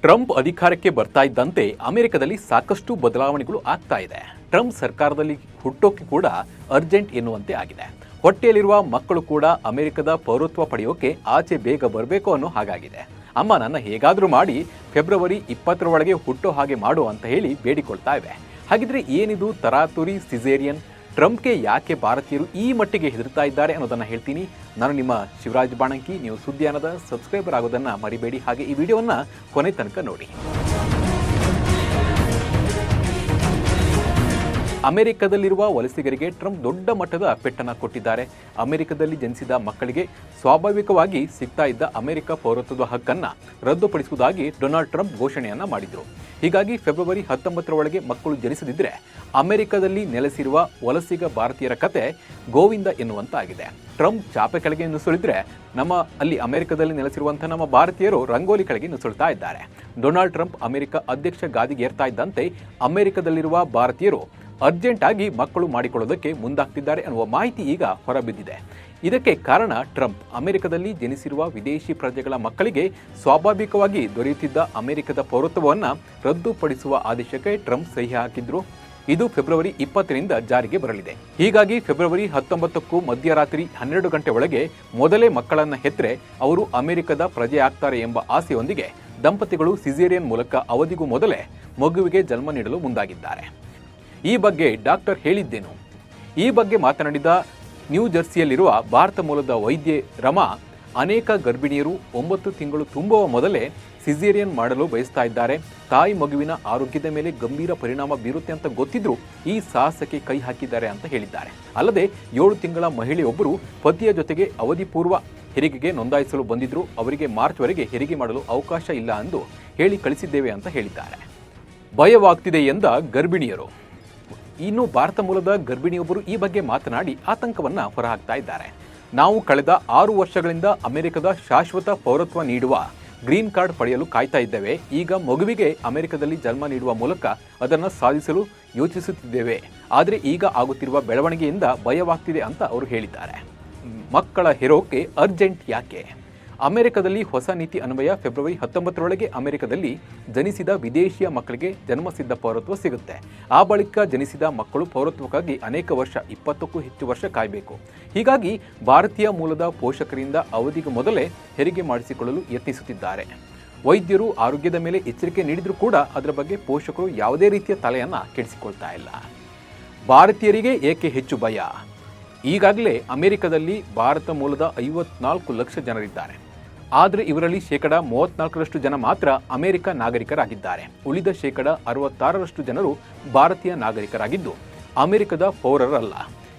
Trump ಅಧಿಕಾರಕ್ಕೆ ಬರ್ತಾ ಇದ್ದಂತೆ ಅಮೆರಿಕದಲ್ಲಿ ಸಾಕಷ್ಟು ಬದಲಾವಣೆಗಳು ಆಗ್ತಾ ಇದೆ. ಟ್ರಂಪ್ ಸರ್ಕಾರದಲ್ಲಿ ಹುಟ್ಟೋಕೆ ಕೂಡ ಅರ್ಜೆಂಟ್ ಎನ್ನುವಂತೆ ಆಗಿದೆ. ಹೊಟ್ಟೆಯಲ್ಲಿರುವ ಮಕ್ಕಳು ಕೂಡ ಅಮೆರಿಕದ ಪೌರತ್ವ ಪಡೆಯೋಕೆ ಆಚೆ ಬೇಗ ಬರಬೇಕು ಅನ್ನೋ ಹಾಗಾಗಿದೆ. ಅಮ್ಮ ನನ್ನ ಹೇಗಾದರೂ ಮಾಡಿ ಫೆಬ್ರವರಿ 20ರ ಒಳಗೆ ಹುಟ್ಟೋ ಹಾಗೆ ಮಾಡು ಅಂತ ಹೇಳಿ ಬೇಡಿಕೊಳ್ತಾ ಇವೆ. ಹಾಗಿದ್ರೆ ಏನಿದು ತರಾತುರಿ ಸಿಸೇರಿಯನ್? ಟ್ರಂಪ್ಗೆ ಯಾಕೆ ಭಾರತೀಯರು ಈ ಮಟ್ಟಿಗೆ ಹೆದರ್ತಾ ಇದ್ದಾರೆ ಅನ್ನೋದನ್ನು ಹೇಳ್ತೀನಿ. ನಾನು ನಿಮ್ಮ ಶಿವರಾಜ್ ಬಾಣಂಕಿ. ನೀವು ಸುದ್ದಿಯಾನದ ಸಬ್ಸ್ಕ್ರೈಬರ್ ಆಗೋದನ್ನು ಮರಿಬೇಡಿ. ಹಾಗೆ ಈ ವಿಡಿಯೋವನ್ನು ಕೊನೆ ತನಕ ನೋಡಿ. ಅಮೆರಿಕದಲ್ಲಿರುವ ವಲಸಿಗರಿಗೆ ಟ್ರಂಪ್ ದೊಡ್ಡ ಮಟ್ಟದ ಪೆಟ್ಟನ್ನು ಕೊಟ್ಟಿದ್ದಾರೆ. ಅಮೆರಿಕದಲ್ಲಿ ಜನಿಸಿದ ಮಕ್ಕಳಿಗೆ ಸ್ವಾಭಾವಿಕವಾಗಿ ಸಿಗ್ತಾ ಇದ್ದ ಅಮೆರಿಕ ಪೌರತ್ವದ ಹಕ್ಕನ್ನು ರದ್ದುಪಡಿಸುವುದಾಗಿ ಡೊನಾಲ್ಡ್ ಟ್ರಂಪ್ ಘೋಷಣೆಯನ್ನ ಮಾಡಿದರು. ಹೀಗಾಗಿ ಫೆಬ್ರವರಿ 19ರ ಒಳಗೆ ಮಕ್ಕಳು ಜನಿಸದಿದ್ದರೆ ಅಮೆರಿಕದಲ್ಲಿ ನೆಲೆಸಿರುವ ವಲಸಿಗ ಭಾರತೀಯರ ಕತೆ ಗೋವಿಂದ ಎನ್ನುವಂತಾಗಿದೆ. ಟ್ರಂಪ್ ಚಾಪೆ ಕೆಳಗೆ ನುಸುಳಿದ್ರೆ ಅಲ್ಲಿ ಅಮೆರಿಕದಲ್ಲಿ ನೆಲೆಸಿರುವಂತಹ ನಮ್ಮ ಭಾರತೀಯರು ರಂಗೋಲಿ ಕೆಳಗೆ ನುಸುಳ್ತಾ ಇದ್ದಾರೆ. ಡೊನಾಲ್ಡ್ ಟ್ರಂಪ್ ಅಮೆರಿಕ ಅಧ್ಯಕ್ಷ ಗಾದಿಗೆ ಏರ್ತಾ ಇದ್ದಂತೆ ಅಮೆರಿಕದಲ್ಲಿರುವ ಭಾರತೀಯರು ಅರ್ಜೆಂಟ್ ಆಗಿ ಮಕ್ಕಳು ಮಾಡಿಕೊಳ್ಳೋದಕ್ಕೆ ಮುಂದಾಗ್ತಿದ್ದಾರೆ ಅನ್ನುವ ಮಾಹಿತಿ ಈಗ ಹೊರಬಿದ್ದಿದೆ. ಇದಕ್ಕೆ ಕಾರಣ ಟ್ರಂಪ್ ಅಮೆರಿಕದಲ್ಲಿ ಜನಿಸಿರುವ ವಿದೇಶಿ ಪ್ರಜೆಗಳ ಮಕ್ಕಳಿಗೆ ಸ್ವಾಭಾವಿಕವಾಗಿ ದೊರೆಯುತ್ತಿದ್ದ ಅಮೆರಿಕದ ಪೌರತ್ವವನ್ನು ರದ್ದುಪಡಿಸುವ ಆದೇಶಕ್ಕೆ ಟ್ರಂಪ್ ಸಹಿ ಹಾಕಿದ್ರು. ಇದು ಫೆಬ್ರವರಿ 20ರಿಂದ ಜಾರಿಗೆ ಬರಲಿದೆ. ಹೀಗಾಗಿ ಫೆಬ್ರವರಿ 19ಕ್ಕೂ ಮಧ್ಯರಾತ್ರಿ 12 ಗಂಟೆ ಒಳಗೆ ಮೊದಲೇ ಮಕ್ಕಳನ್ನ ಹೆತ್ತರೆ ಅವರು ಅಮೆರಿಕದ ಪ್ರಜೆ ಆಗ್ತಾರೆ ಎಂಬ ಆಸೆಯೊಂದಿಗೆ ದಂಪತಿಗಳು ಸಿಸೇರಿಯನ್ ಮೂಲಕ ಅವಧಿಗೂ ಮೊದಲೇ ಮಗುವಿಗೆ ಜನ್ಮ ನೀಡಲು ಮುಂದಾಗಿದ್ದಾರೆ. ಈ ಬಗ್ಗೆ ಡಾಕ್ಟರ್ ಹೇಳಿದ್ದೇನು? ಈ ಬಗ್ಗೆ ಮಾತನಾಡಿದ ನ್ಯೂ ಜರ್ಸಿಯಲ್ಲಿರುವ ಭಾರತ ಮೂಲದ ವೈದ್ಯೆ ರಮಾ, ಅನೇಕ ಗರ್ಭಿಣಿಯರು 9 ತಿಂಗಳು ತುಂಬುವ ಮೊದಲೇ ಸಿಸೇರಿಯನ್ ಮಾಡಲು ಬಯಸ್ತಾ ಇದ್ದಾರೆ. ತಾಯಿ ಮಗುವಿನ ಆರೋಗ್ಯದ ಮೇಲೆ ಗಂಭೀರ ಪರಿಣಾಮ ಬೀರುತ್ತೆ ಅಂತ ಗೊತ್ತಿದ್ರೂ ಈ ಸಾಹಸಕ್ಕೆ ಕೈ ಹಾಕಿದ್ದಾರೆ ಅಂತ ಹೇಳಿದ್ದಾರೆ. ಅಲ್ಲದೆ 7 ತಿಂಗಳ ಮಹಿಳೆಯೊಬ್ಬರು ಪತಿಯ ಜೊತೆಗೆ ಅವಧಿ ಪೂರ್ವ ಹೆರಿಗೆಗೆ ನೋಂದಾಯಿಸಲು ಬಂದಿದ್ರು. ಅವರಿಗೆ ಮಾರ್ಚ್ವರೆಗೆ ಹೆರಿಗೆ ಮಾಡಲು ಅವಕಾಶ ಇಲ್ಲ ಎಂದು ಹೇಳಿ ಕಳಿಸಿದ್ದೇವೆ ಅಂತ ಹೇಳಿದ್ದಾರೆ. ಭಯವಾಗ್ತಿದೆ ಎಂದ ಗರ್ಭಿಣಿಯರು. ಇನ್ನು ಭಾರತ ಮೂಲದ ಗರ್ಭಿಣಿಯೊಬ್ಬರು ಈ ಬಗ್ಗೆ ಮಾತನಾಡಿ ಆತಂಕವನ್ನ ಹೊರಹಾಕ್ತಾ ಇದ್ದಾರೆ. ನಾವು ಕಳೆದ 6 ವರ್ಷಗಳಿಂದ ಅಮೆರಿಕದ ಶಾಶ್ವತ ಪೌರತ್ವ ನೀಡುವ ಗ್ರೀನ್ ಕಾರ್ಡ್ ಪಡೆಯಲು ಕಾಯ್ತಾ ಇದ್ದೇವೆ. ಈಗ ಮಗುವಿಗೆ ಅಮೆರಿಕದಲ್ಲಿ ಜನ್ಮ ನೀಡುವ ಮೂಲಕ ಅದನ್ನು ಸಾಧಿಸಲು ಯೋಚಿಸುತ್ತಿದ್ದೇವೆ. ಆದರೆ ಈಗ ಆಗುತ್ತಿರುವ ಬೆಳವಣಿಗೆಯಿಂದ ಭಯವಾಗ್ತಿದೆ ಅಂತ ಅವರು ಹೇಳಿದ್ದಾರೆ. ಮಕ್ಕಳ ಹೆರೋಕೆ ಅರ್ಜೆಂಟ್ ಯಾಕೆ? ಅಮೆರಿಕದಲ್ಲಿ ಹೊಸ ನೀತಿ ಅನ್ವಯ ಫೆಬ್ರವರಿ 19ರೊಳಗೆ ಅಮೆರಿಕದಲ್ಲಿ ಜನಿಸಿದ ವಿದೇಶಿಯ ಮಕ್ಕಳಿಗೆ ಜನ್ಮಸಿದ್ಧ ಪೌರತ್ವ ಸಿಗುತ್ತೆ. ಆ ಬಳಿಕ ಜನಿಸಿದ ಮಕ್ಕಳು ಪೌರತ್ವಕ್ಕಾಗಿ ಅನೇಕ ವರ್ಷ 20ಕ್ಕೂ ಹೆಚ್ಚು ವರ್ಷ ಕಾಯಬೇಕು. ಹೀಗಾಗಿ ಭಾರತೀಯ ಮೂಲದ ಪೋಷಕರಿಂದ ಅವಧಿಗೆ ಮೊದಲೇ ಹೆರಿಗೆ ಮಾಡಿಸಿಕೊಳ್ಳಲು ಯತ್ನಿಸುತ್ತಿದ್ದಾರೆ. ವೈದ್ಯರು ಆರೋಗ್ಯದ ಮೇಲೆ ಎಚ್ಚರಿಕೆ ನೀಡಿದರೂ ಕೂಡ ಅದರ ಬಗ್ಗೆ ಪೋಷಕರು ಯಾವುದೇ ರೀತಿಯ ತಲೆಯನ್ನ ಕೆಡಿಸಿಕೊಳ್ತಾ ಇಲ್ಲ. ಭಾರತೀಯರಿಗೆ ಏಕೆ ಹೆಚ್ಚು ಭಯ? ಈಗಾಗಲೇ ಅಮೆರಿಕದಲ್ಲಿ ಭಾರತ ಮೂಲದ 54 ಲಕ್ಷ ಜನರಿದ್ದಾರೆ. ಆದರೆ ಇವರಲ್ಲಿ 34% ಜನ ಮಾತ್ರ ಅಮೆರಿಕ ನಾಗರಿಕರಾಗಿದ್ದಾರೆ. ಉಳಿದ 66% ಜನರು ಭಾರತೀಯ ನಾಗರಿಕರಾಗಿದ್ದು ಅಮೆರಿಕದ ಪೌರರಲ್ಲ.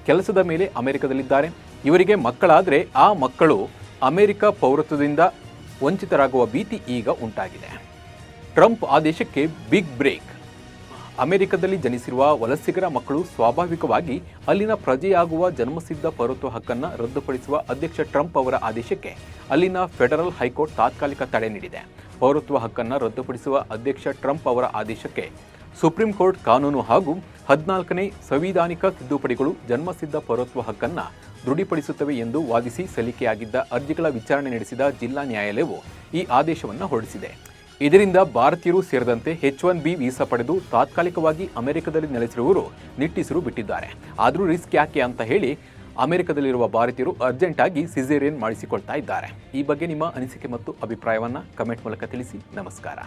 ಕೆಲಸದ ಮೇಲೆ ಅಮೆರಿಕದಲ್ಲಿದ್ದಾರೆ. ಇವರಿಗೆ ಮಕ್ಕಳಾದರೆ ಆ ಮಕ್ಕಳು ಅಮೆರಿಕ ಪೌರತ್ವದಿಂದ ವಂಚಿತರಾಗುವ ಭೀತಿ ಈಗ ಉಂಟಾಗಿದೆ. ಟ್ರಂಪ್ ಆದೇಶಕ್ಕೆ ಬಿಗ್ ಬ್ರೇಕ್. ಅಮೆರಿಕದಲ್ಲಿ ಜನಿಸಿರುವ ವಲಸಿಗರ ಮಕ್ಕಳು ಸ್ವಾಭಾವಿಕವಾಗಿ ಅಲ್ಲಿನ ಪ್ರಜೆಯಾಗುವ ಜನ್ಮಸಿದ್ಧ ಪೌರತ್ವ ಹಕ್ಕನ್ನು ರದ್ದುಪಡಿಸುವ ಅಧ್ಯಕ್ಷ ಟ್ರಂಪ್ ಅವರ ಆದೇಶಕ್ಕೆ ಅಲ್ಲಿನ ಫೆಡರಲ್ ಹೈಕೋರ್ಟ್ ತಾತ್ಕಾಲಿಕ ತಡೆ ನೀಡಿದೆ. ಪೌರತ್ವ ಹಕ್ಕನ್ನು ರದ್ದುಪಡಿಸುವ ಅಧ್ಯಕ್ಷ ಟ್ರಂಪ್ ಅವರ ಆದೇಶಕ್ಕೆ ಸುಪ್ರೀಂ ಕೋರ್ಟ್ ಕಾನೂನು ಹಾಗೂ 14ನೇ ಸಂವಿಧಾನಿಕ ತಿದ್ದುಪಡಿಗಳು ಜನ್ಮಸಿದ್ಧ ಪೌರತ್ವ ಹಕ್ಕನ್ನು ದೃಢಪಡಿಸುತ್ತವೆ ಎಂದು ವಾದಿಸಿ ಸಲ್ಲಿಕೆಯಾಗಿದ್ದ ಅರ್ಜಿಗಳ ವಿಚಾರಣೆ ನಡೆಸಿದ ಜಿಲ್ಲಾ ನ್ಯಾಯಾಲಯವು ಈ ಆದೇಶವನ್ನು ಹೊರಡಿಸಿದೆ. ಇದರಿಂದ ಭಾರತೀಯರು ಸೇರಿದಂತೆ H-1B ವೀಸಾ ಪಡೆದು ತಾತ್ಕಾಲಿಕವಾಗಿ ಅಮೆರಿಕದಲ್ಲಿ ನೆಲೆಸಿರುವವರು ನಿಟ್ಟುಸಿರು ಬಿಟ್ಟಿದ್ದಾರೆ. ಆದರೂ ರಿಸ್ಕ್ ಯಾಕೆ ಅಂತ ಹೇಳಿ ಅಮೆರಿಕದಲ್ಲಿರುವ ಭಾರತೀಯರು ಅರ್ಜೆಂಟ್ ಆಗಿ ಸಿಸೇರಿಯನ್ ಮಾಡಿಸಿಕೊಳ್ತಾ ಇದ್ದಾರೆ. ಈ ಬಗ್ಗೆ ನಿಮ್ಮ ಅನಿಸಿಕೆ ಮತ್ತು ಅಭಿಪ್ರಾಯವನ್ನು ಕಮೆಂಟ್ ಮೂಲಕ ತಿಳಿಸಿ. ನಮಸ್ಕಾರ.